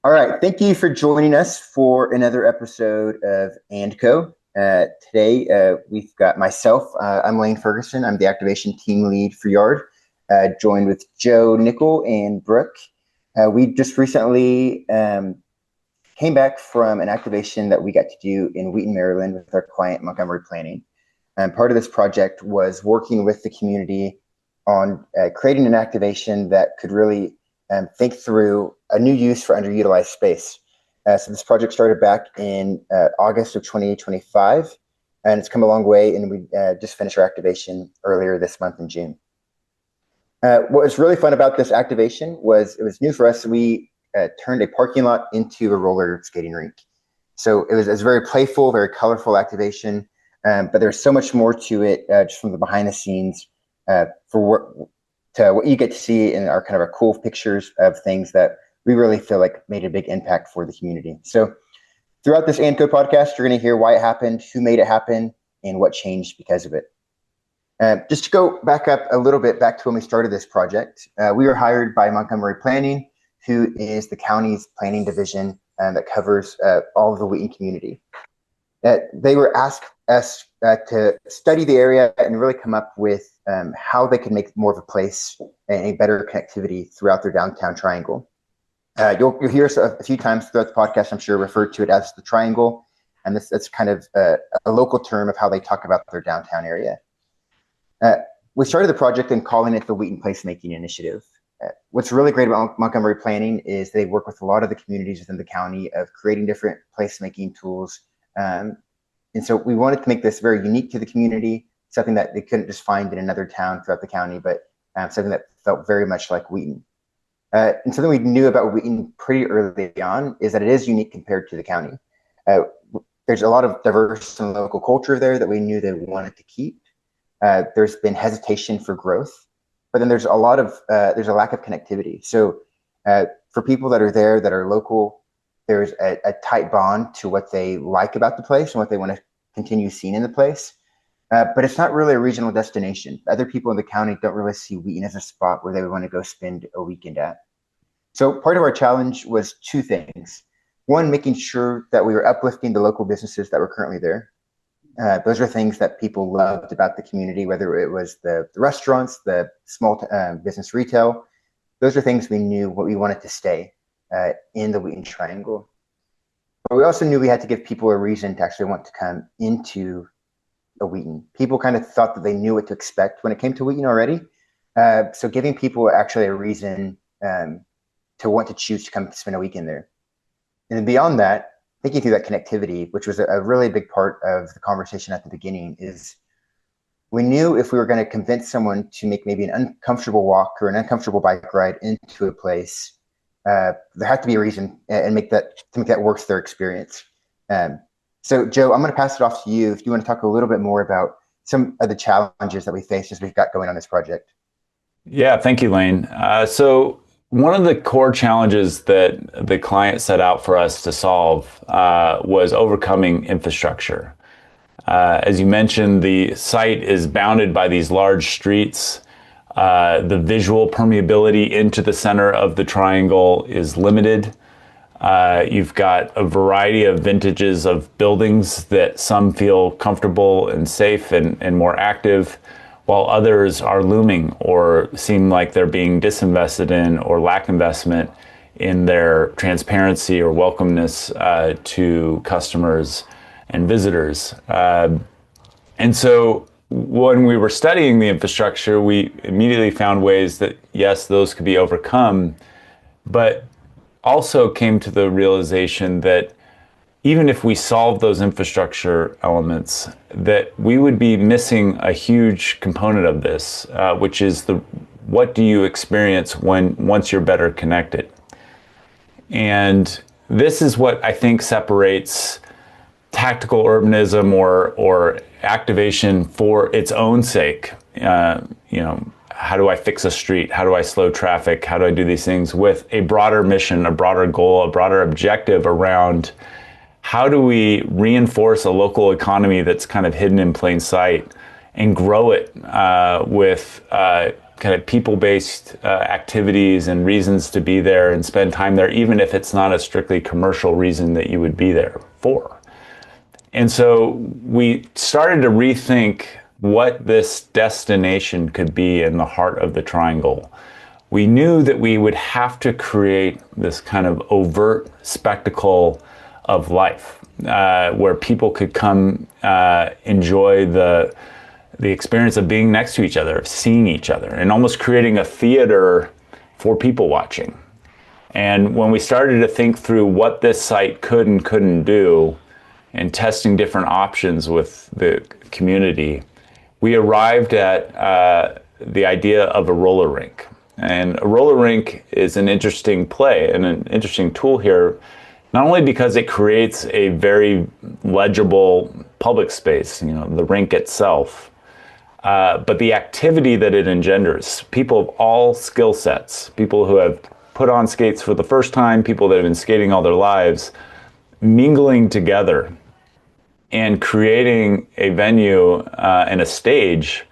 All right. Thank you for joining us for another episode of &Co. Today, we've got myself. I'm Lane Ferguson. I'm the activation team lead for Yard, joined with Joe Nickel and Brooke. We just recently came back from an activation that we got to do in Wheaton, Maryland with our client, Montgomery Planning. And part of this project was working with the community on creating an activation that could really think through a new use for underutilized space. So this project started back in August of 2025, and it's come a long way, and we just finished our activation earlier this month in June. What was really fun about this activation was it was new for us. We turned a parking lot into a roller skating rink. So it was a very playful, very colorful activation, but there's so much more to it just from the behind the scenes for what you get to see in our kind of our cool pictures of things that we really feel like made a big impact for the community. So throughout this &Co podcast, you're going to hear why it happened, who made it happen, and what changed because of it. Just to go back up a little bit back to when we started this project, we were hired by Montgomery Planning, who is the county's planning division that covers all of the Wheaton community. They were asked us to study the area and really come up with how they could make more of a place and a better connectivity throughout their downtown triangle. You'll hear us a few times throughout the podcast, I'm sure, referred to it as the triangle. And that's kind of a local term of how they talk about their downtown area. We started the project and calling it the Wheaton Placemaking Initiative. What's really great about Montgomery Planning is they work with a lot of the communities within the county of creating different placemaking tools. And so we wanted to make this very unique to the community, something that they couldn't just find in another town throughout the county, but something that felt very much like Wheaton. And something we knew about Wheaton pretty early on is that it is unique compared to the county. There's a lot of diverse and local culture there that we knew they wanted to keep. There's been hesitation for growth, but then there's a lack of connectivity. So for people that are there that are local, there's a tight bond to what they like about the place and what they want to continue seeing in the place. But it's not really a regional destination. Other people in the county don't really see Wheaton as a spot where they would want to go spend a weekend at. So part of our challenge was two things. One, making sure that we were uplifting the local businesses that were currently there. Those are things that people loved about the community, whether it was the restaurants, the small business retail. Those are things we knew what we wanted to stay in the Wheaton Triangle. But we also knew we had to give people a reason to actually want to come into a Wheaton. People kind of thought that they knew what to expect when it came to Wheaton already. So giving people actually a reason to want to choose to come spend a weekend there. And then beyond that, thinking through that connectivity, which was a really big part of the conversation at the beginning, is we knew if we were going to convince someone to make maybe an uncomfortable walk or an uncomfortable bike ride into a place, there had to be a reason and make that work for their experience. So Joe, I'm going to pass it off to you if you want to talk a little bit more about some of the challenges that we faced as we've got going on this project. Yeah, thank you, Lane. So one of the core challenges that the client set out for us to solve was overcoming infrastructure. As you mentioned, the site is bounded by these large streets. The visual permeability into the center of the triangle is limited. You've got a variety of vintages of buildings that some feel comfortable and safe and more active, while others are looming or seem like they're being disinvested in or lack investment in their transparency or welcomeness to customers and visitors. And so when we were studying the infrastructure, we immediately found ways that, yes, those could be overcome, but also came to the realization that even if we solve those infrastructure elements, that we would be missing a huge component of this, which is what do you experience once you're better connected? And this is what I think separates tactical urbanism or activation for its own sake. How do I fix a street? How do I slow traffic? How do I do these things with a broader mission, a broader goal, a broader objective around how do we reinforce a local economy that's kind of hidden in plain sight and grow it with kind of people-based activities and reasons to be there and spend time there, even if it's not a strictly commercial reason that you would be there for. And so we started to rethink what this destination could be in the heart of the triangle. We knew that we would have to create this kind of overt spectacle of life, where people could come enjoy the experience of being next to each other, of seeing each other, and almost creating a theater for people watching. And when we started to think through what this site could and couldn't do, and testing different options with the community, we arrived at the idea of a roller rink. And a roller rink is an interesting play and an interesting tool here, not only because it creates a very legible public space, the rink itself, but the activity that it engenders. People of all skill sets, people who have put on skates for the first time, people that have been skating all their lives, mingling together and creating a venue and a stage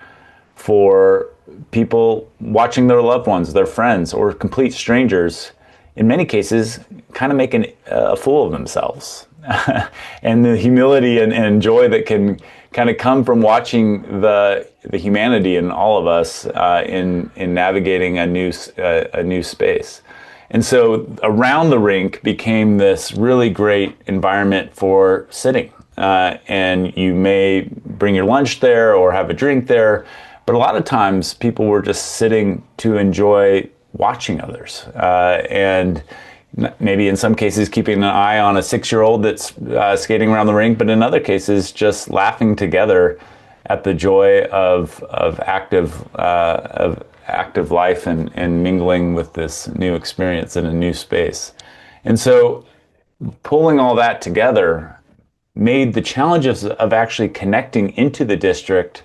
for people watching their loved ones, their friends, or complete strangers, in many cases, kind of making a fool of themselves. And the humility and joy that can kind of come from watching the humanity in all of us in navigating a new space. And so around the rink became this really great environment for sitting. And you may bring your lunch there or have a drink there, but a lot of times people were just sitting to enjoy watching others. And maybe in some cases keeping an eye on a 6-year-old that's skating around the rink, but in other cases just laughing together at the joy of active life and mingling with this new experience in a new space. And so pulling all that together made the challenges of actually connecting into the district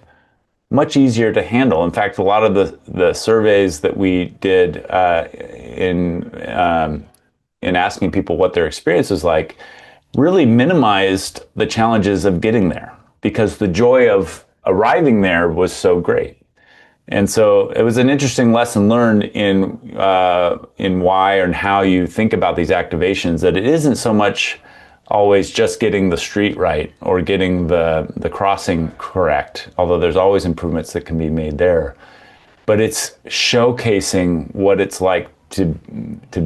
much easier to handle. In fact, a lot of the surveys that we did in asking people what their experience was like really minimized the challenges of getting there, because the joy of arriving there was so great. And so it was an interesting lesson learned in why and how you think about these activations, that it isn't so much always just getting the street right or getting the crossing correct, although there's always improvements that can be made there. But it's showcasing what it's like to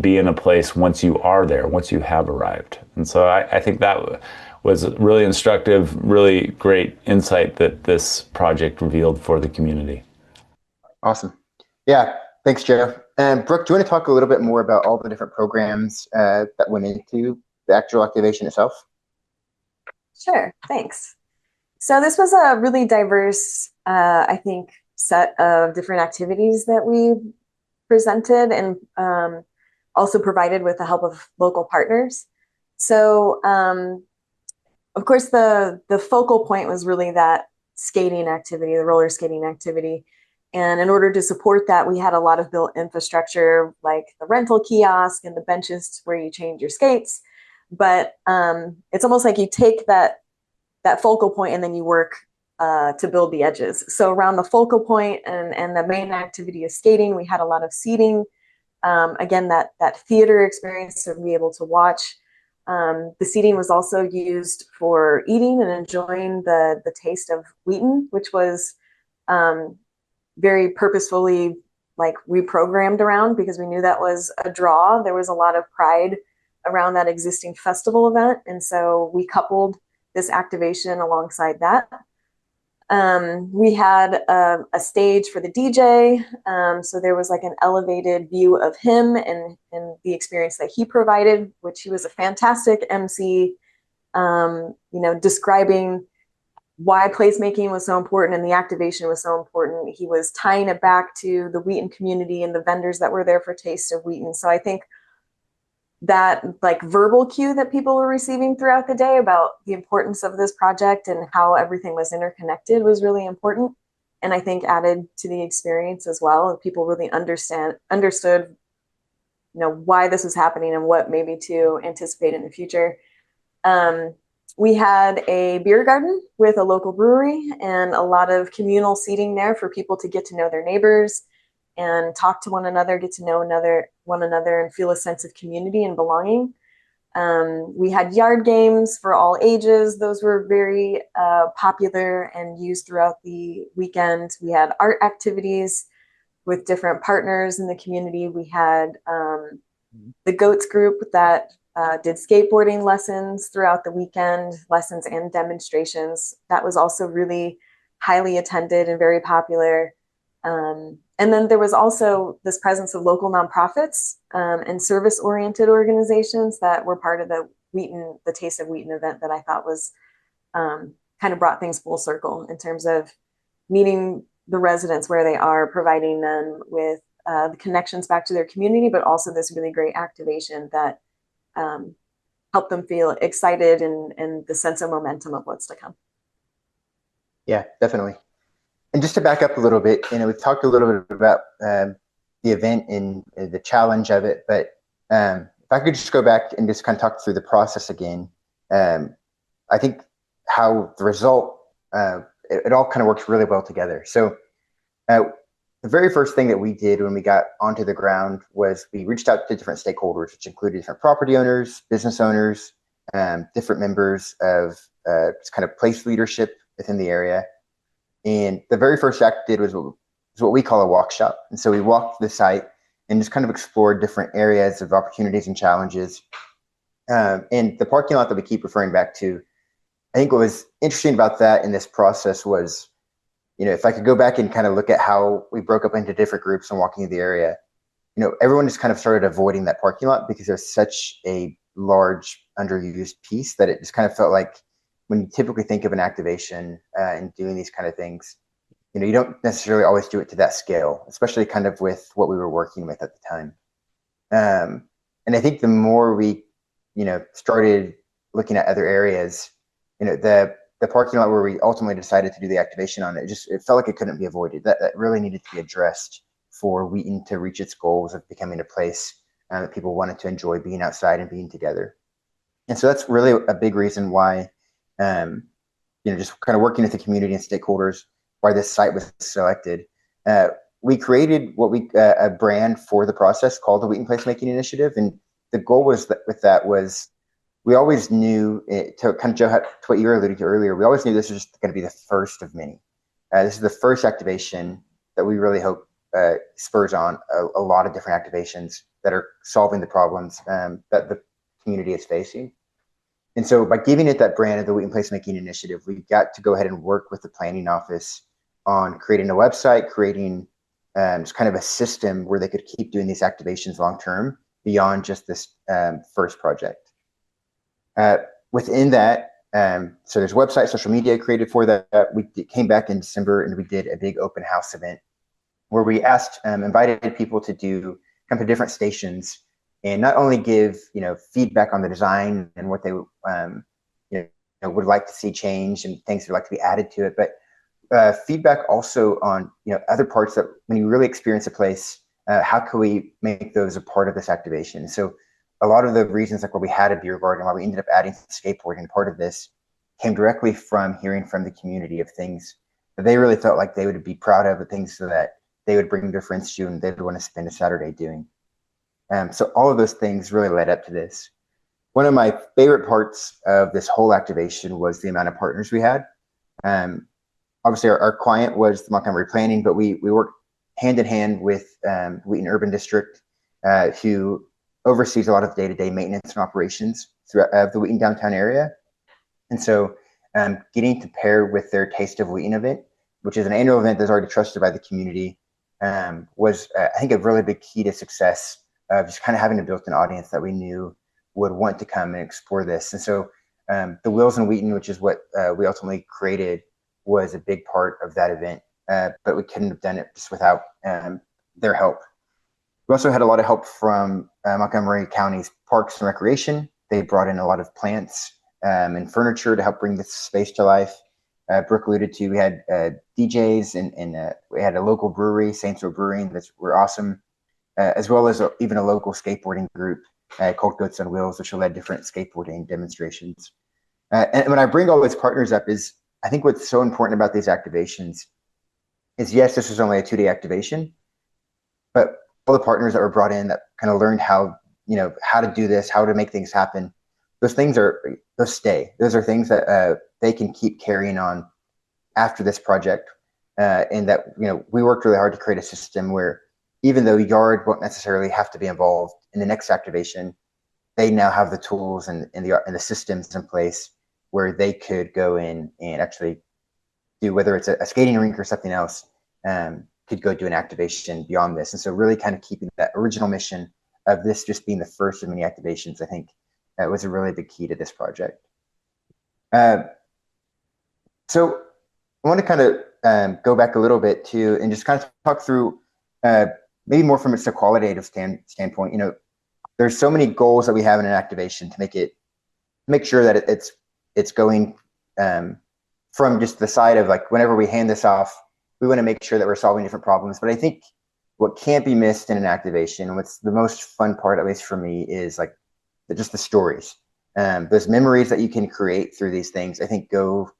be in a place once you are there, once you have arrived. And so I think that was really instructive, really great insight that this project revealed for the community. Awesome. Yeah, thanks, Joe. And Brooke, do you want to talk a little bit more about all the different programs that went into the actual activation itself? Sure, thanks. So this was a really diverse, I think, set of different activities that we presented and also provided with the help of local partners. So, of course, the focal point was really that skating activity, the roller skating activity. And in order to support that, we had a lot of built infrastructure, like the rental kiosk and the benches where you change your skates. But it's almost like you take that focal point and then you work to build the edges. So around the focal point and the main activity of skating, we had a lot of seating. Again, that theater experience to be able to watch. The seating was also used for eating and enjoying the taste of Wheaton, which was very purposefully reprogrammed around, because we knew that was a draw. There was a lot of pride around that existing festival event. And so we coupled this activation alongside that. We had a stage for the DJ. So there was like an elevated view of him and the experience that he provided, which he was a fantastic MC, describing why placemaking was so important and the activation was so important. He was tying it back to the Wheaton community and the vendors that were there for Taste of Wheaton. So I think that verbal cue that people were receiving throughout the day about the importance of this project and how everything was interconnected was really important. And I think added to the experience as well. And people really understood, why this was happening and what maybe to anticipate in the future. We had a beer garden with a local brewery and a lot of communal seating there for people to get to know their neighbors. and talk to one another, get to know one another, and feel a sense of community and belonging. We had yard games for all ages. Those were very popular and used throughout the weekend. We had art activities with different partners in the community. We had the GOATS group that did skateboarding lessons throughout the weekend, lessons and demonstrations. That was also really highly attended and very popular. And then there was also this presence of local nonprofits and service-oriented organizations that were part of the Taste of Wheaton event that I thought was kind of brought things full circle in terms of meeting the residents where they are, providing them with the connections back to their community, but also this really great activation that helped them feel excited and the sense of momentum of what's to come. Yeah, definitely. And just to back up a little bit, we've talked a little bit about the event and the challenge of it, but if I could just go back and just kind of talk through the process again, I think how the result, it all kind of works really well together. So the very first thing that we did when we got onto the ground was we reached out to different stakeholders, which included different property owners, business owners, different members of just kind of place leadership within the area. And the very first act did was what we call a walk shop. And so we walked the site and just kind of explored different areas of opportunities and challenges. And the parking lot that we keep referring back to, I think what was interesting about that in this process was, if I could go back and kind of look at how we broke up into different groups and walking through the area, everyone just kind of started avoiding that parking lot because there's such a large underused piece that it just kind of felt like when you typically think of an activation and doing these kind of things, you don't necessarily always do it to that scale, especially kind of with what we were working with at the time. And I think the more we, started looking at other areas, the parking lot where we ultimately decided to do the activation on, it felt like it couldn't be avoided. That really needed to be addressed for Wheaton to reach its goals of becoming a place that people wanted to enjoy being outside and being together. And so that's really a big reason why, just kind of working with the community and stakeholders, why this site was selected. We created a brand for the process called the Wheaton Placemaking Initiative. And the goal was we always knew, to kind of Joe, to what you were alluding to earlier, we always knew this was just going to be the first of many. This is the first activation that we really hope spurs on a lot of different activations that are solving the problems that the community is facing. And so by giving it that brand of the Wheaton Placemaking Initiative, we got to go ahead and work with the planning office on creating a website, creating just kind of a system where they could keep doing these activations long-term beyond just this first project. Within that, so there's a website, social media created for that. We came back in December and we did a big open house event where we invited people to come to different stations and not only give, feedback on the design and what they would like to see change and things that would like to be added to it, but feedback also on, other parts that when you really experience a place, how can we make those a part of this activation? So a lot of the reasons, like why we had a beer garden, why we ended up adding skateboarding, part of this came directly from hearing from the community of things that they really felt like they would be proud of, the things so that they would bring their friends to and they'd want to spend a Saturday doing. So all of those things really led up to this. One of my favorite parts of this whole activation was the amount of partners we had. Obviously, our client was the Montgomery Planning, but we worked hand in hand with Wheaton Urban District, who oversees a lot of day-to-day maintenance and operations throughout the Wheaton downtown area. And so getting to pair with their Taste of Wheaton event, which is an annual event that's already trusted by the community, was, I think, a really big key to success of just kind of having a built-in audience that we knew would want to come and explore this. And so the Wheels in Wheaton, which is what we ultimately created, was a big part of that event, but we couldn't have done it just without their help. We also had a lot of help from Montgomery County's Parks and Recreation. They brought in a lot of plants and furniture to help bring this space to life. Brooke alluded to, we had DJs and we had a local brewery, Saints Row Brewing, that were awesome, as well as even a local skateboarding group called Goats on Wheels, which led different skateboarding demonstrations. And when I bring all those partners up is, I think what's so important about these activations is, yes, this was only a 2-day activation, but all the partners that were brought in that kind of learned how, how to do this, how to make things happen. Those stay. Those are things that they can keep carrying on after this project. And that, we worked really hard to create a system where even though Yard won't necessarily have to be involved in the next activation, they now have the tools and the systems in place where they could go in and actually do, whether it's a skating rink or something else, could go do an activation beyond this. And so really kind of keeping that original mission of this just being the first of many activations, I think was a really big key to this project. So I want to kind of go back a little bit too, and just kind of talk through maybe more from a qualitative standpoint. There's so many goals that we have in an activation to make sure that it's going from just the side of like, whenever we hand this off, we want to make sure that we're solving different problems. But I think what can't be missed in an activation, and what's the most fun part, at least for me, is like just the stories. Those memories that you can create through these things, I think go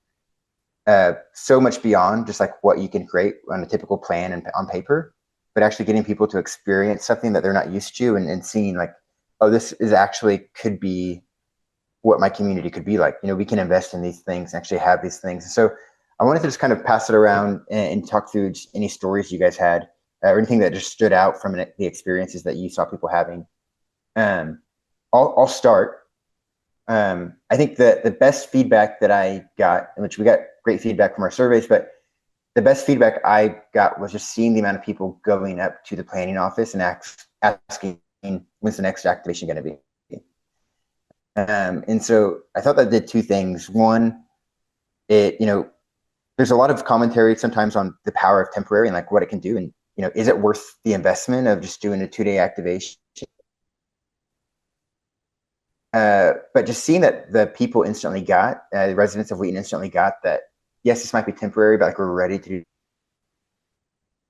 so much beyond just like what you can create on a typical plan and on paper, but actually getting people to experience something that they're not used to, and seeing like, oh, this is actually could be what my community could be like. We can invest in these things and actually have these things. So I wanted to just kind of pass it around and talk through just any stories you guys had or anything that just stood out from the experiences that you saw people having. I'll start. I think the best feedback that I got, which we got great feedback from our surveys, but the best feedback I got was just seeing the amount of people going up to the planning office and asking, when's the next activation going to be? And so I thought that did two things. One, there's a lot of commentary sometimes on the power of temporary and like what it can do. And, is it worth the investment of just doing a 2-day activation? But just seeing that the people instantly got, the residents of Wheaton instantly got that, yes, this might be temporary, but like we're ready to do.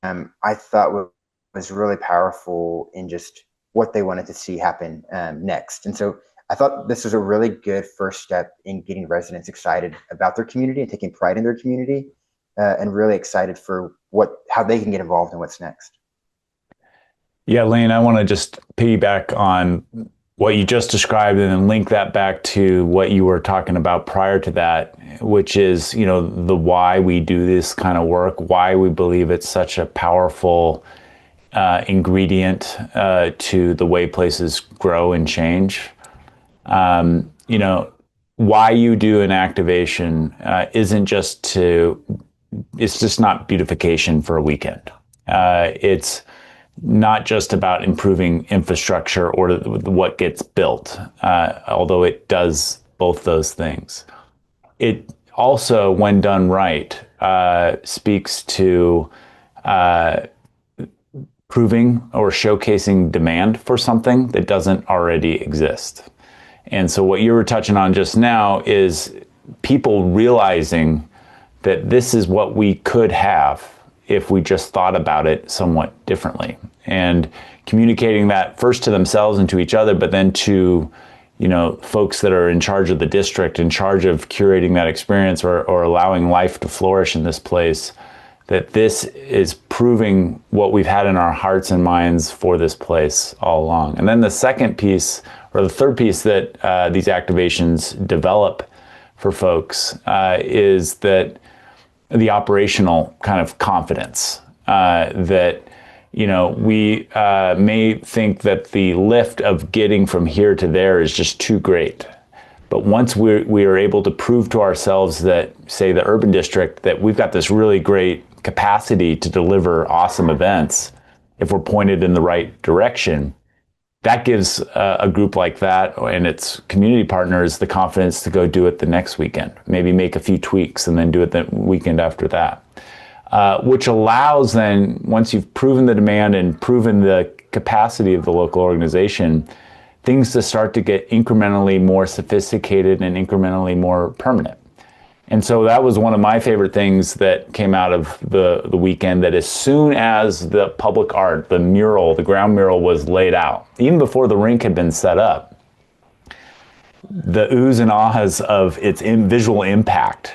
I thought was really powerful in just what they wanted to see happen next. And so I thought this was a really good first step in getting residents excited about their community and taking pride in their community, and really excited for how they can get involved in what's next. Yeah, Lane, I want to just piggyback on what you just described and then link that back to what you were talking about prior to that, which is, the why we do this kind of work, why we believe it's such a powerful ingredient to the way places grow and change. Why you do an activation isn't it's just not beautification for a weekend. It's not just about improving infrastructure or what gets built, although it does both those things. It also, when done right, speaks to proving or showcasing demand for something that doesn't already exist. And so what you were touching on just now is people realizing that this is what we could have if we just thought about it somewhat differently, and communicating that first to themselves and to each other, but then to, folks that are in charge of the district, in charge of curating that experience or allowing life to flourish in this place, that this is proving what we've had in our hearts and minds for this place all along. And then the second piece, or the third piece that these activations develop for folks is that the operational kind of confidence that, we may think that the lift of getting from here to there is just too great. But once we are able to prove to ourselves that, say, the urban district, that we've got this really great capacity to deliver awesome events, if we're pointed in the right direction, that gives a group like that and its community partners the confidence to go do it the next weekend, maybe make a few tweaks and then do it the weekend after that. Which allows then, once you've proven the demand and proven the capacity of the local organization, things to start to get incrementally more sophisticated and incrementally more permanent. And so that was one of my favorite things that came out of the weekend, that as soon as the public art, the ground mural was laid out, even before the rink had been set up, the oohs and ahs of its visual impact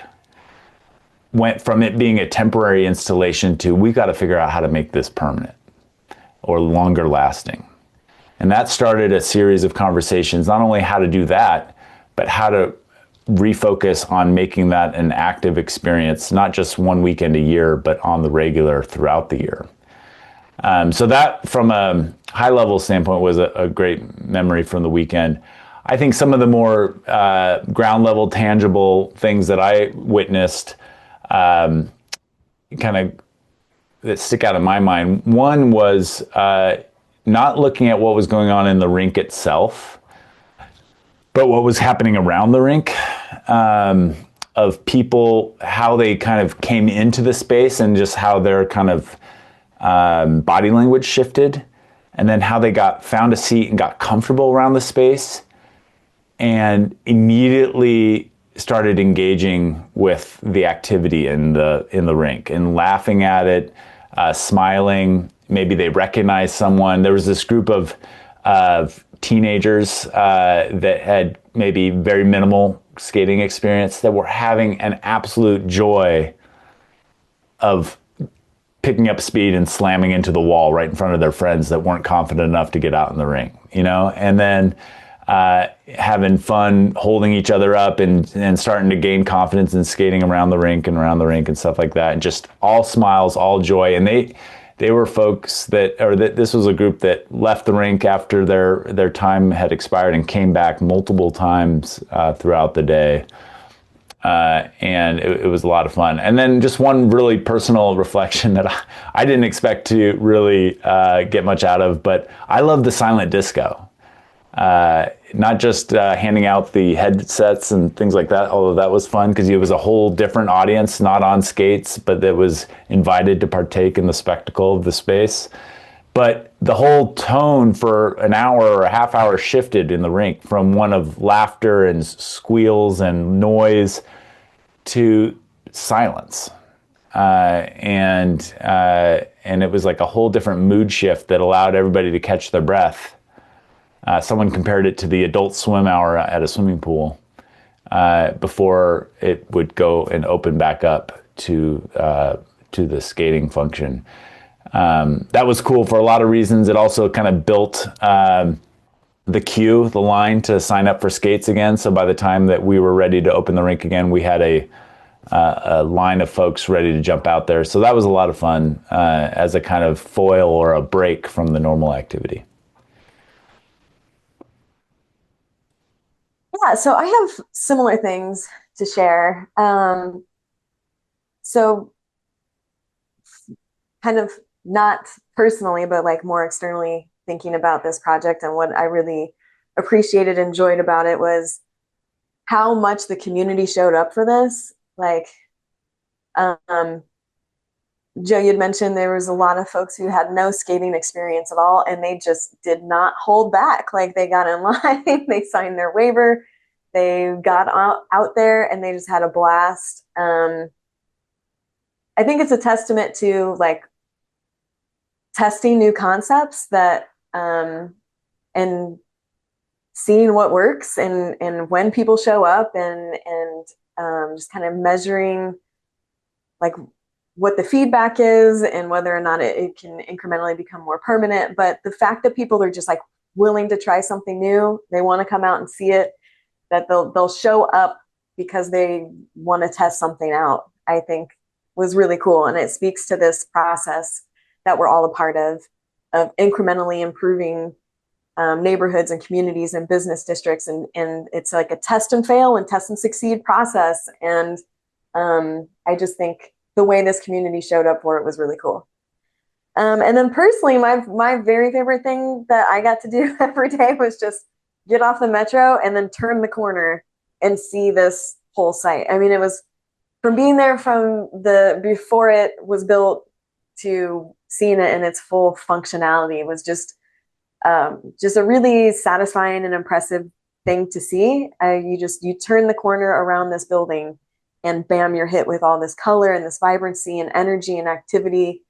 went from it being a temporary installation to, we got to figure out how to make this permanent. or longer lasting. And that started a series of conversations, not only how to do that, but how to refocus on making that an active experience, not just one weekend a year, but on the regular throughout the year. So that, from a high level standpoint, was a great memory from the weekend. I think some of the more ground level, tangible things that I witnessed kind of that stick out in my mind. One was not looking at what was going on in the rink itself, but what was happening around the rink, of people, how they kind of came into the space and just how their kind of body language shifted, and then how they found a seat and got comfortable around the space and immediately started engaging with the activity in the rink and laughing at it, smiling. Maybe they recognized someone. There was this group of teenagers that had maybe very minimal skating experience that were having an absolute joy of picking up speed and slamming into the wall right in front of their friends that weren't confident enough to get out in the rink, and then having fun holding each other up and starting to gain confidence in skating around the rink and stuff like that. And just all smiles, all joy. And they were folks this was a group that left the rink after their time had expired and came back multiple times throughout the day. And it was a lot of fun. And then just one really personal reflection that I didn't expect to really get much out of, but I love the silent disco. Not just handing out the headsets and things like that, although that was fun because it was a whole different audience, not on skates, but that was invited to partake in the spectacle of the space. But the whole tone for an hour or a half hour shifted in the rink from one of laughter and squeals and noise to silence. And it was like a whole different mood shift that allowed everybody to catch their breath. Someone compared it to the adult swim hour at a swimming pool before it would go and open back up to the skating function. That was cool for a lot of reasons. It also kind of built the line to sign up for skates again. So by the time that we were ready to open the rink again, we had a line of folks ready to jump out there. So that was a lot of fun as a kind of foil or a break from the normal activity. Yeah, so I have similar things to share. So kind of not personally, but like more externally thinking about this project, and what I really appreciated and enjoyed about it was how much the community showed up for this. Like, Joe, you'd mentioned there was a lot of folks who had no skating experience at all, and they just did not hold back. Like, they got in line, they signed their waiver, they got out there, and they just had a blast. I think it's a testament to like testing new concepts that and seeing what works and when people show up and just kind of measuring like what the feedback is and whether or not it can incrementally become more permanent. But the fact that people are just like willing to try something new, they want to come out and see it, that they'll show up because they want to test something out, I think was really cool. And it speaks to this process that we're all a part of incrementally improving neighborhoods and communities and business districts. And it's like a test and fail and test and succeed process. And I just think the way this community showed up for it was really cool. And then personally, my very favorite thing that I got to do every day was just get off the metro and then turn the corner and see this whole site. I mean, it was from being there from before it was built to seeing it in its full functionality was just a really satisfying and impressive thing to see. You turn the corner around this building and bam, you're hit with all this color and this vibrancy and energy and activity.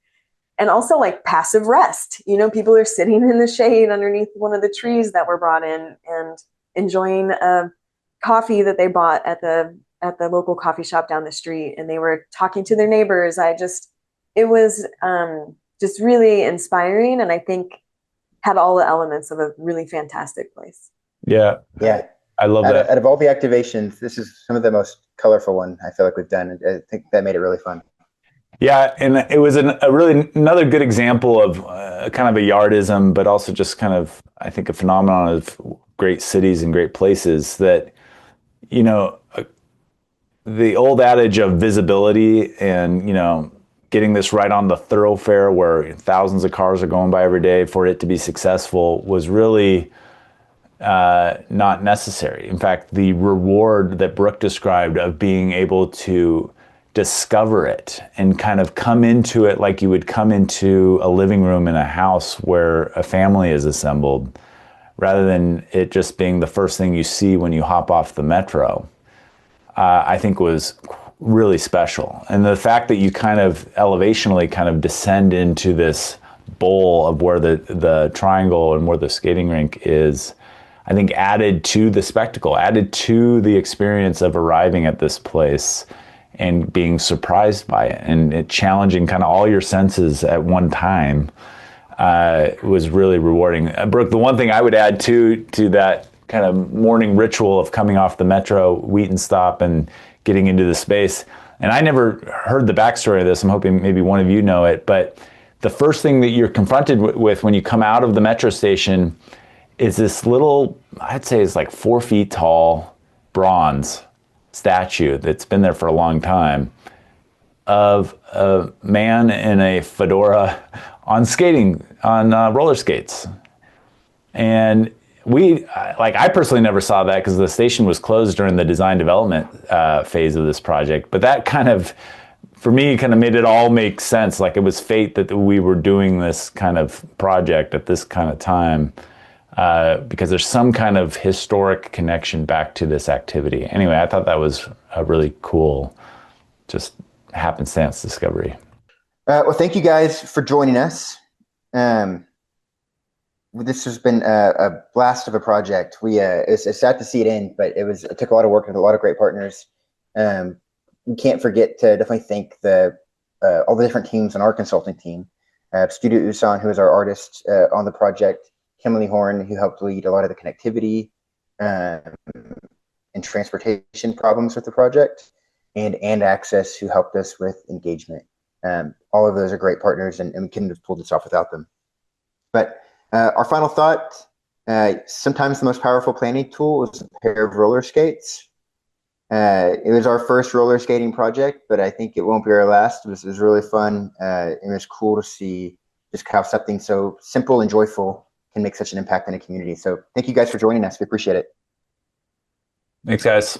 And also like passive rest. People are sitting in the shade underneath one of the trees that were brought in and enjoying a coffee that they bought at the local coffee shop down the street. And they were talking to their neighbors. It was just really inspiring, and I think had all the elements of a really fantastic place. Yeah. Yeah. I love that. Out of all the activations, this is some of the most colorful one I feel like we've done. I think that made it really fun. Yeah, and it was a really another good example of kind of a yardism, but also just kind of, I think, a phenomenon of great cities and great places that, you know, the old adage of visibility and, you know, getting this right on the thoroughfare where thousands of cars are going by every day for it to be successful was really not necessary. In fact, the reward that Brooke described of being able to discover it and kind of come into it like you would come into a living room in a house where a family is assembled, rather than it just being the first thing you see when you hop off the metro, I think was really special. And the fact that you kind of elevationally kind of descend into this bowl of where the triangle and where the skating rink is, I think added to the spectacle, added to the experience of arriving at this place and being surprised by it and it challenging kind of all your senses at one time was really rewarding. Brooke, the one thing I would add to that kind of morning ritual of coming off the metro, Wheaton stop, and getting into the space, and I never heard the backstory of this, I'm hoping maybe one of you know it, but the first thing that you're confronted with when you come out of the metro station is this little, I'd say it's like 4 feet tall, bronze statue that's been there for a long time of a man in a fedora on roller skates. And I personally never saw that because the station was closed during the design development phase of this project. But that kind of, for me, kind of made it all make sense. Like it was fate that we were doing this kind of project at this kind of time. Because there's some kind of historic connection back to this activity. Anyway, I thought that was a really cool, just happenstance discovery. Well, thank you guys for joining us. This has been a blast of a project. It's sad to see it end, but it took a lot of work with a lot of great partners. We can't forget to definitely thank all the different teams on our consulting team. Studio Usan, who is our artist on the project, Kimberly Horn, who helped lead a lot of the connectivity and transportation problems with the project, and Access, who helped us with engagement. All of those are great partners, and we couldn't have pulled this off without them. But our final thought, sometimes the most powerful planning tool is a pair of roller skates. It was our first roller skating project, but I think it won't be our last. It was really fun. It was cool to see just how something so simple and joyful can make such an impact in a community. So thank you guys for joining us. We appreciate it. Thanks, guys.